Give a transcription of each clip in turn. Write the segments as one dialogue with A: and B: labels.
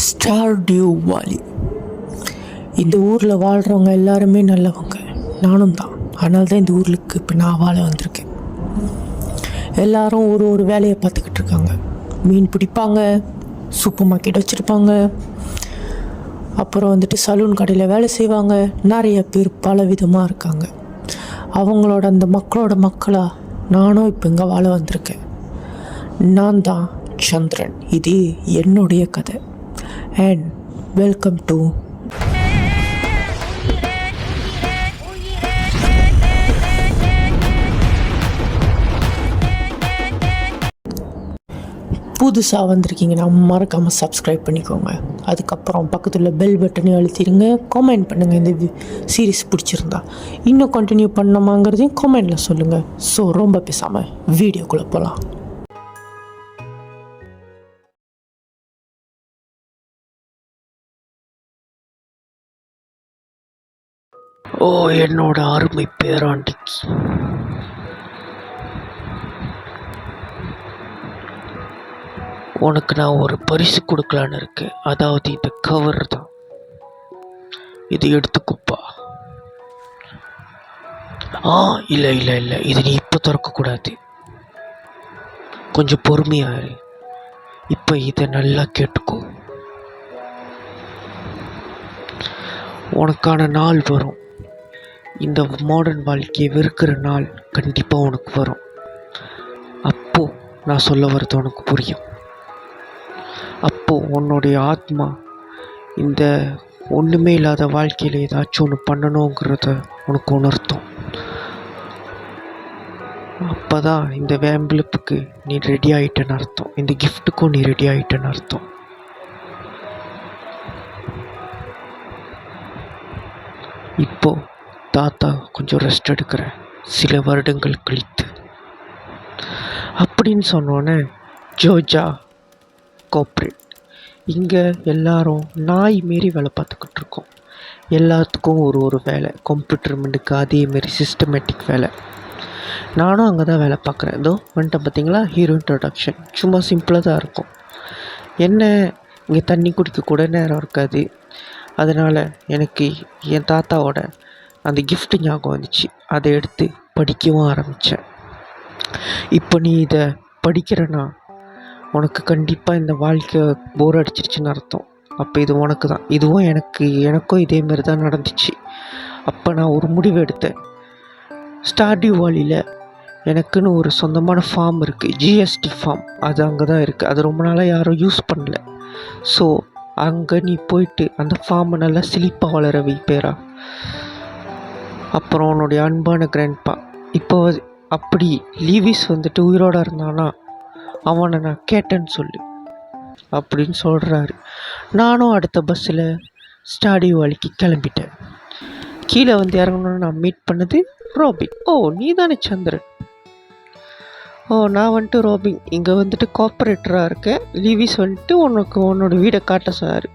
A: ஸ்டார்டியூ வாலி. இந்த ஊரில் வாழ்கிறவங்க எல்லாருமே நல்லவங்க, நானும் தான். அதனால தான் இந்த ஊருக்கு இப்போ நான் வாழ வந்திருக்கேன். எல்லாரும் ஒரு வேலையை பார்த்துக்கிட்டு இருக்காங்க. மீன் பிடிப்பாங்க, சூப்பர் மார்க்கெட் வச்சுருப்பாங்க, அப்புறம் வந்துட்டு சலூன் கடையில் வேலை செய்வாங்க. நிறைய பேர் பல விதமாக இருக்காங்க. அவங்களோட அந்த மக்களோட மக்களாக நானும் இப்போ இங்கே வாழ வந்திருக்கேன். நான் தான் சந்திரன். இது என்னுடைய கதை. அண்ட் வெல்கம் டு புதுசாக வந்திருக்கீங்கன்னா மறக்காமல் சப்ஸ்கிரைப் பண்ணிக்கோங்க. அதுக்கப்புறம் பக்கத்தில் பெல் பட்டனையும் அழுத்திடுங்க. கமெண்ட் பண்ணுங்கள், இந்த சீரீஸ் பிடிச்சிருந்தா இன்னும் கண்டினியூ பண்ணணுமாங்கிறதையும் கமெண்டில் சொல்லுங்கள். ஸோ ரொம்ப பேசாமல் வீடியோக்குள்ளே போகலாம். ஓ என்னோட அருமை பேராண்டிக்கு, உனக்கு நான் ஒரு பரிசு கொடுக்கலான்னு இருக்கேன். அதாவது இந்த கவர் தான், இது எடுத்துக்குப்பா. இல்லை இல்லை இல்லை, இது நீ இப்போ திறக்கக்கூடாது, கொஞ்சம் பொறுமையாரு. இப்போ இதை நல்லா கேட்டுக்கோ. உனக்கான நாள் வரும். இந்த மாடர்ன் வாழ்க்கையை வெறுக்கிற நாள் கண்டிப்பாக உனக்கு வரும். அப்போது நான் சொல்ல வர்றது உனக்கு புரியும். அப்போது உன்னுடைய ஆத்மா இந்த ஒன்றுமே இல்லாத வாழ்க்கையில் ஏதாச்சும் ஒன்று பண்ணணுங்கிறத உனக்கு உணர்த்தும். அப்போ தான் இந்த வேம்பிளுப்புக்கு நீ ரெடி ஆகிட்டேன்னு அர்த்தம், இந்த கிஃப்ட்டுக்கும் நீ ரெடி ஆகிட்டேன்னு அர்த்தம். இப்போது தாத்தா கொஞ்சம் ரெஸ்ட் எடுக்கிறேன், சில வருடங்கள் கழித்து அப்படின்னு சொன்னோன்னே ஜோஜா கோஆப்ரேட். இங்கே எல்லாரும் நாய் மாரி வேலை பார்த்துக்கிட்டு இருக்கோம். எல்லாத்துக்கும் ஒரு வேலை. கம்ப்யூட்டர் மெண்டுக்கு அதேமாரி சிஸ்டமேட்டிக் வேலை. நானும் அங்கே தான் வேலை பார்க்குறேன். இதோ வந்துட்டேன் பார்த்தீங்களா, ஹீரோ இன்ட்ரடக்ஷன். சும்மா சிம்பிளாக தான் இருக்கும். என்ன இங்கே தண்ணி குடிக்க கூட நேரம் இருக்காது. அதனால் எனக்கு என் தாத்தாவோட அந்த கிஃப்ட்டு ஞாபகம் வந்துச்சு. அதை எடுத்து படிக்கவும் ஆரம்பித்தேன். இப்போ நீ இதை படிக்கிறனா உனக்கு கண்டிப்பாக இந்த வாழ்க்கை போர் அடிச்சிருச்சுன்னு அர்த்தம். அப்போ இது உனக்கு தான். இதுவும் எனக்கும் இதேமாரி தான் நடந்துச்சு. அப்போ நான் ஒரு முடிவு எடுத்தேன். ஸ்டார்டியூ வாலியில் எனக்குன்னு ஒரு சொந்தமான ஃபார்ம் இருக்குது, ஜிஎஸ்டி ஃபார்ம். அது அங்கே தான் இருக்குது. அது ரொம்ப நாளாக யாரும் யூஸ் பண்ணல. ஸோ அங்கே நீ போயிட்டு அந்த ஃபார்மை நல்லா செழிப்பாக வளர வைப்பேரா. அப்புறம் உன்னுடைய அன்பான கிராண்ட்பா, இப்போ அப்படி லீவிஸ் வந்துட்டு உயிரோடு இருந்தானா அவனை நான் கேட்டேன்னு சொல்லு அப்படின்னு சொல்கிறாரு. நானும் அடுத்த பஸ்ஸில் ஸ்டார்டியூ வாலிக்கு கிளம்பிட்டேன். கீழே வந்து இறங்கணுன்னு நான் மீட் பண்ணது ராபின். ஓ நீ தானே சந்திரன்? நான் வந்துட்டு ராபின், இங்கே வந்துட்டு கோஆப்ரேட்டராக இருக்கேன். லீவிஸ் வந்துட்டு உன்னோட வீடை காட்ட சொன்னார்.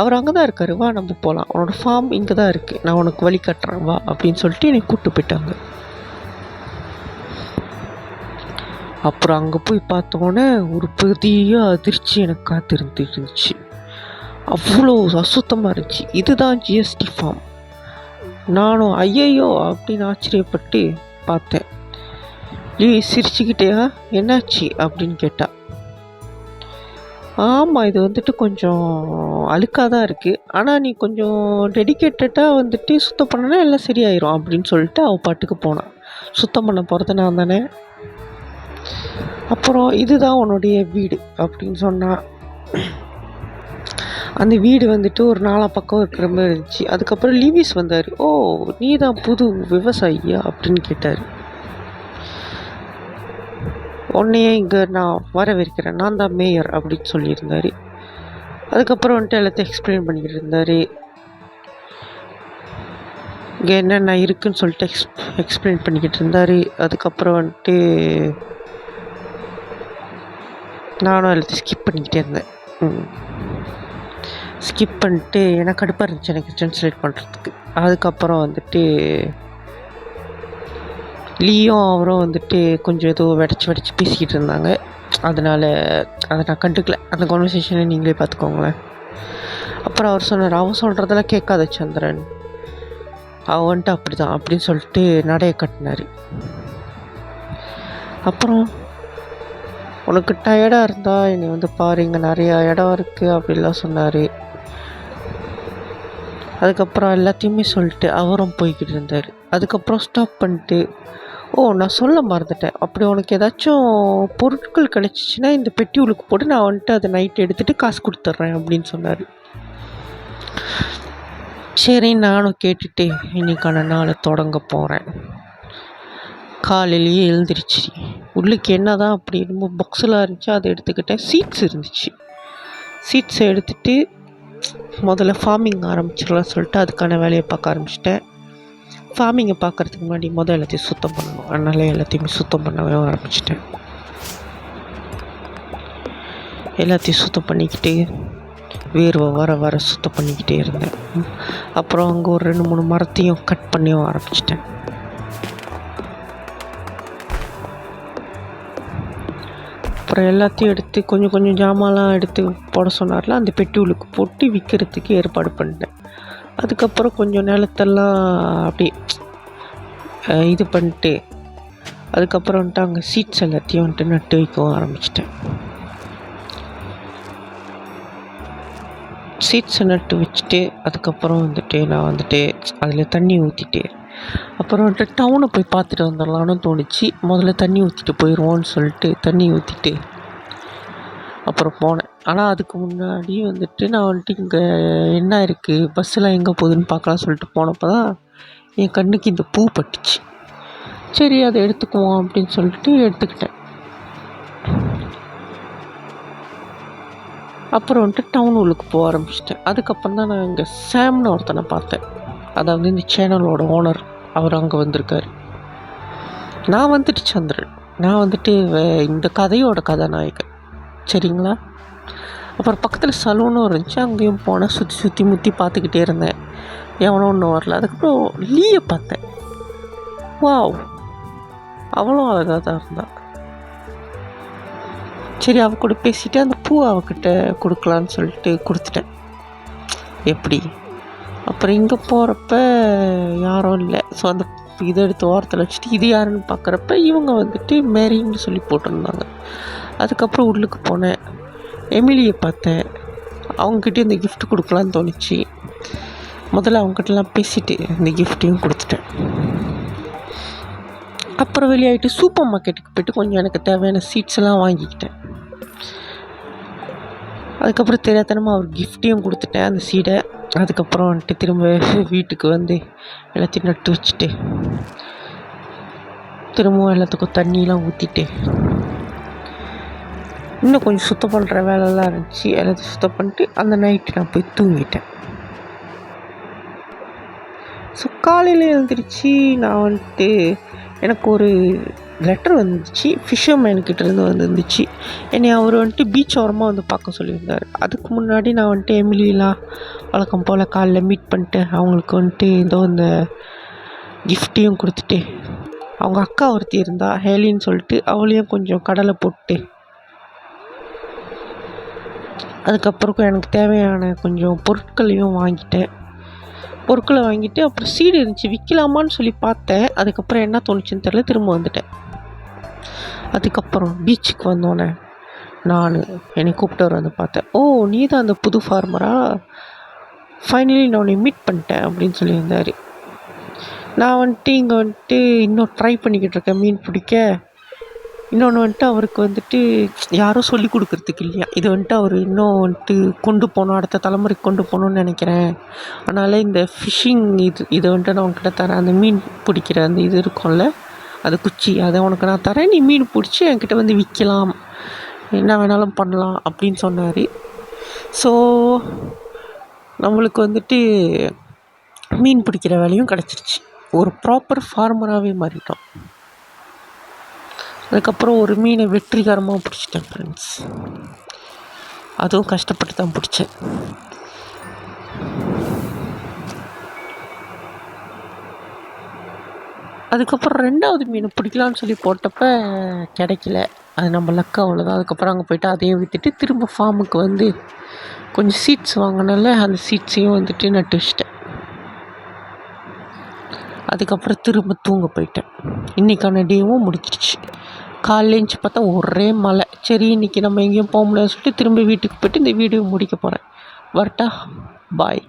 A: அவர் அங்கே தான் இருக்கார், வா நம்ம போகலாம், உன்னோட ஃபார்ம் இங்கே தான் இருக்குது, நான் உனக்கு வழி காட்டுறேன் வா அப்படின்னு சொல்லிட்டு என்னை கூப்பிட்டு போயிட்டாங்க. அப்புறம் அங்கே போய் பார்த்தோன்னே ஒரு பெரிய அதிர்ச்சி எனக்கு காத்திருந்துட்டு இருந்துச்சு. அவ்வளோ அசுத்தமாக இருந்துச்சு. இதுதான் ஜிஎஸ்டி ஃபார்ம். நானும் ஐயையோ அப்படின்னு ஆச்சரியப்பட்டு பார்த்தேன். சிரிச்சுக்கிட்டேயா என்னாச்சு அப்படின்னு கேட்டா. ஆமாம், இது வந்துட்டு கொஞ்சம் அழுக்காக தான் இருக்குது, ஆனால் நீ கொஞ்சம் டெடிக்கேட்டடாக வந்துட்டு சுத்தம் பண்ணனா எல்லாம் சரியாயிரும் அப்படின்னு சொல்லிட்டு அவள் பாட்டுக்கு போனான். சுத்தம் பண்ண போகிறது நான் தானே. அப்புறம் இதுதான் உன்னுடைய வீடு அப்படின்னு சொன்னான். அந்த வீடு வந்துட்டு ஒரு 4 பக்கம் இருக்கிற மாதிரி இருந்துச்சு. அதுக்கப்புறம் லீவிஸ் வந்தார். ஓ நீ தான் புது விவசாயியா அப்படின்னு கேட்டார். உன்னையே இங்கே நான் வரவேற்கிறேன், நான் தான் மேயர் அப்படின்னு சொல்லியிருந்தார். அதுக்கப்புறம் வந்துட்டு எல்லாத்தையும் எக்ஸ்பிளைன் பண்ணிக்கிட்டு இருந்தார். இங்கே என்னென்ன இருக்குதுன்னு சொல்லிட்டு எக்ஸ்பிளைன் பண்ணிக்கிட்டு இருந்தார். அதுக்கப்புறம் வந்துட்டு நானும் எல்லாத்தையும் ஸ்கிப் பண்ணிக்கிட்டே இருந்தேன். ஸ்கிப் பண்ணிட்டு எனக்கு கடுப்பாக இருந்துச்சு எனக்கு ட்ரான்ஸ்லேட் பண்ணுறதுக்கு. அதுக்கப்புறம் வந்துட்டு லீயும் அவரும் வந்துட்டு கொஞ்சம் ஏதோ வெடிச்சு பேசிக்கிட்டு இருந்தாங்க. அதனால் அதை நான் கண்டுக்கல. அந்த கான்வர்சேஷனை நீங்களே பார்த்துக்கோங்களேன். அப்புறம் அவர் சொன்னார், அவன் சொல்கிறதெல்லாம் கேட்காத சந்திரன், அவன் வந்துட்டு அப்படி தான் அப்படின்னு சொல்லிட்டு நடைய கட்டினார். அப்புறம் உனக்கு டயர்டாக இருந்தால் என்னை வந்து பாரு, இங்கே நிறையா இடம் இருக்குது அப்படிலாம் சொன்னார். அதுக்கப்புறம் எல்லாத்தையுமே சொல்லிட்டு அவரும் போய்கிட்டு இருந்தார். அதுக்கப்புறம் ஸ்டாப் பண்ணிட்டு, நான் சொல்ல மறந்துட்டேன், அப்படி உனக்கு ஏதாச்சும் பொருட்கள் கிடச்சிச்சின்னா இந்த பெட்டி உள்ளுக்கு போட்டு நான் வந்துட்டு அதை நைட்டு எடுத்துகிட்டு காசு கொடுத்துட்றேன் அப்படின்னு சொன்னார். சரி, நானும் கேட்டுட்டு இன்னைக்கான நாளை தொடங்க போகிறேன். காலையிலேயே எழுந்திரிச்சு உள்ளுக்கு என்ன தான் அப்படி ரொம்ப பாக்ஸெலாம் இருந்துச்சு, அதை எடுத்துக்கிட்டேன். சீட்ஸ் இருந்துச்சு. சீட்ஸை எடுத்துகிட்டு முதல்ல ஃபார்மிங் ஆரம்பிச்சிடலாம் சொல்லிட்டு அதுக்கான வேலையை பார்க்க ஆரம்பிச்சிட்டேன். ஃபார்மிங்கை பார்க்குறதுக்கு முன்னாடி எல்லாத்தையும் சுத்தம் பண்ணணும். அதனால் எல்லாத்தையுமே சுத்தம் பண்ணவே ஆரம்பிச்சிட்டேன். எல்லாத்தையும் சுத்தம் பண்ணிக்கிட்டு வேர்வை வர வர சுத்தம் பண்ணிக்கிட்டே இருந்தேன். அப்புறம் அங்கே ஒரு 2-3 மரத்தையும் கட் பண்ணியும் ஆரம்பிச்சிட்டேன். அப்புறம் எல்லாத்தையும் எடுத்து கொஞ்சம் கொஞ்சம் ஜாமான்லாம் எடுத்து போட சொன்னார்ல, அந்த பெட்டி உள்ளுக்கு போட்டு விற்கிறதுக்கு ஏற்பாடு பண்ணிட்டேன். அதுக்கப்புறம் கொஞ்சம் நிலத்தெல்லாம் அப்படி இது பண்ணிட்டு அதுக்கப்புறம் வந்துட்டு அங்கே சீட்ஸ் எல்லாத்தையும் வந்துட்டு நட்டு வைக்கவும் ஆரம்பிச்சிட்டேன். சீட்ஸை நட்டு வச்சுட்டு அதுக்கப்புறம் வந்துட்டு நான் வந்துட்டு அதில் தண்ணி ஊற்றிட்டு அப்புறம் வந்துட்டு டவுனை போய் பார்த்துட்டு வந்துடலான்னு தோணுச்சு. முதல்ல தண்ணி ஊற்றிட்டு போயிடுவோன்னு சொல்லிட்டு தண்ணி ஊற்றிட்டு அப்புறம் போனேன். ஆனால் அதுக்கு முன்னாடி வந்துட்டு நான் வந்துட்டு இங்கே என்ன இருக்குது, பஸ்ஸெலாம் எங்கே போகுதுன்னு பார்க்கலாம் சொல்லிட்டு போனப்போ தான் என் கண்ணுக்கு இந்த பூ பட்டுச்சு. சரி, அதை எடுத்துக்குவோம் அப்படின்னு சொல்லிட்டு எடுத்துக்கிட்டேன். அப்புறம் வந்துட்டு டவுன் உள்ளுக்கு போக ஆரம்பிச்சிட்டேன். அதுக்கப்புறம் தான் நான் இங்கே சாம்னு ஒருத்தனை பார்த்தேன். அதாவது இந்த சேனலோட ஓனர், அவர் அங்கே வந்திருக்காரு. நான் வந்துட்டு சந்திரன், நான் வந்துட்டு இந்த கதையோட கதாநாயகன், சரிங்களா? அப்புறம் பக்கத்தில் சலூனும் இருந்துச்சு, அங்கேயும் போனேன். சுற்றி முற்றி பார்த்துக்கிட்டே இருந்தேன். எவனோ ஒன்றும் வரல. அதுக்கப்புறம் லீயை பார்த்தேன். வாவ், அவளும் அழகாக தான் இருந்தாள். சரி, அவ கூட பேசிவிட்டு அந்த பூ அவகிட்ட கொடுக்கலான்னு சொல்லிட்டு கொடுத்துட்டேன். எப்படி? அப்புறம் இங்கே போகிறப்ப யாரும் இல்லை. ஸோ அந்த இதை எடுத்து ஓரத்தில் வச்சுட்டு இது யாருன்னு பார்க்குறப்ப இவங்க வந்துட்டு மேரின்னு சொல்லி போட்டிருந்தாங்க. அதுக்கப்புறம் உள்ளுக்கு போனேன். எமிலியை பார்த்தேன். அவங்ககிட்ட இந்த கிஃப்ட் கொடுக்கலான்னு தோணுச்சு. முதல்ல அவங்ககிட்டலாம் பேசிவிட்டு இந்த கிஃப்ட்டையும் கொடுத்துட்டேன். அப்புறம் வெளியாகிட்டு சூப்பர் மார்க்கெட்டுக்கு போய்ட்டு கொஞ்சம் எனக்கு தேவையான சீட்ஸ் எல்லாம் வாங்கிக்கிட்டேன். அதுக்கப்புறம் தெரியாதனமாக அவர் கிஃப்ட்டையும் கொடுத்துட்டேன், அந்த சீடை. அதுக்கப்புறம் வந்துட்டு திரும்ப வீட்டுக்கு வந்து எல்லாத்தையும் நட்டு வச்சுட்டு திரும்பவும் எல்லாத்துக்கும் தண்ணியெலாம் ஊற்றிட்டு இன்னும் கொஞ்சம் சுத்தம் பண்ணுற வேலைலாம் இருந்துச்சு. எல்லாத்தையும் சுத்தம் பண்ணிட்டு அந்த நைட்டு நான் போய் தூங்கிட்டேன். ஸோ காலையில் எழுந்திரிச்சு நான் வந்துட்டு எனக்கு ஒரு லெட்டர் வந்துச்சு, ஃபிஷர்மேன்கிட்டேருந்து வந்துருந்துச்சு. என்னை அவர் வந்துட்டு பீச் ஓரமாக வந்து பார்க்க சொல்லியிருந்தார். அதுக்கு முன்னாடி நான் வந்துட்டு எமிலிலாம் வழக்கம் போல் காலைல மீட் பண்ணிட்டு அவங்களுக்கு வந்துட்டு ஏதோ இந்த கிஃப்ட்டையும் கொடுத்துட்டு, அவங்க அக்கா ஒருத்தி இருந்தா ஹேலின்னு சொல்லிட்டு அவளையும் கொஞ்சம் கடலை போட்டு அதுக்கப்புறம் எனக்கு தேவையான கொஞ்சம் பொருட்களையும் வாங்கிட்டேன். பொருட்களை வாங்கிட்டு அப்புறம் சீடு இருந்துச்சு, விற்கலாமான்னு சொல்லி பார்த்தேன். அதுக்கப்புறம் என்ன தோணுச்சுன்னு தெரியல, திரும்ப வந்துட்டேன். அதுக்கப்புறம் பீச்சுக்கு வந்தோடனே நான் என்னை கூப்பிட்டு வந்து பார்த்தேன். நீ தான் அந்த புது ஃபார்மரா, ஃபைனலி நான் உன்னை மீட் பண்ணிட்டேன் அப்படின்னு சொல்லியிருந்தார். நான் வந்துட்டு இங்கே வந்துட்டு இன்னும் ட்ரை பண்ணிக்கிட்டு இருக்கேன் மீன் பிடிக்க. இன்னொன்று வந்துட்டு அவருக்கு வந்துட்டு யாரும் சொல்லி கொடுக்குறதுக்கு இல்லையா, இது வந்துட்டு அவர் இன்னும் வந்துட்டு கொண்டு போகணும், அடுத்த தலைமுறைக்கு கொண்டு போகணுன்னு நினைக்கிறேன். அதனால் இந்த ஃபிஷ்ஷிங் இதை வந்துட்டு நான் உன்கிட்ட தரேன். அந்த மீன் பிடிக்கிற அந்த இது இருக்கும்ல, அது குச்சி, அதை உனக்கு நான் தரேன், நீ மீன் பிடிச்சி என்கிட்ட வந்து விற்கலாம், என்ன வேணாலும் பண்ணலாம் அப்படின்னு சொன்னார். ஸோ நம்மளுக்கு வந்துட்டு மீன் பிடிக்கிற வேலையும் கிடச்சிருச்சு. ஒரு ப்ராப்பர் ஃபார்மராகவே மாறிட்டோம். அதுக்கப்புறம் ஒரு மீனை வெற்றிகரமாக பிடிச்சிட்டேன் ஃப்ரெண்ட்ஸ். அதுவும் கஷ்டப்பட்டு தான் பிடிச்சேன். அதுக்கப்புறம் 2வது மீனை பிடிக்கலான்னு சொல்லி போட்டப்ப கிடைக்கல. அது நம்ம லக்கு அவ்வளோதான். அதுக்கப்புறம் அங்கே போய்ட்டு அதையும் விற்றுட்டு திரும்ப ஃபார்முக்கு வந்து கொஞ்சம் சீட்ஸ் வாங்கினால அந்த சீட்ஸையும் வந்துட்டு நட்டு வச்சிட்டேன். அதுக்கப்புறம் திரும்ப தூங்க போயிட்டேன். இன்றைக்கான டேவும் முடிஞ்சிடுச்சு. காலைல எழுந்துச்சி பார்த்தா ஒரே மழை. சரி இன்றைக்கி நம்ம எங்கேயும் போக முடியாதுன்னு சொல்லிட்டு திரும்ப வீட்டுக்கு போய்ட்டு இந்த வீடியோ முடிக்க போகிறேன். வரட்டா? பாய்.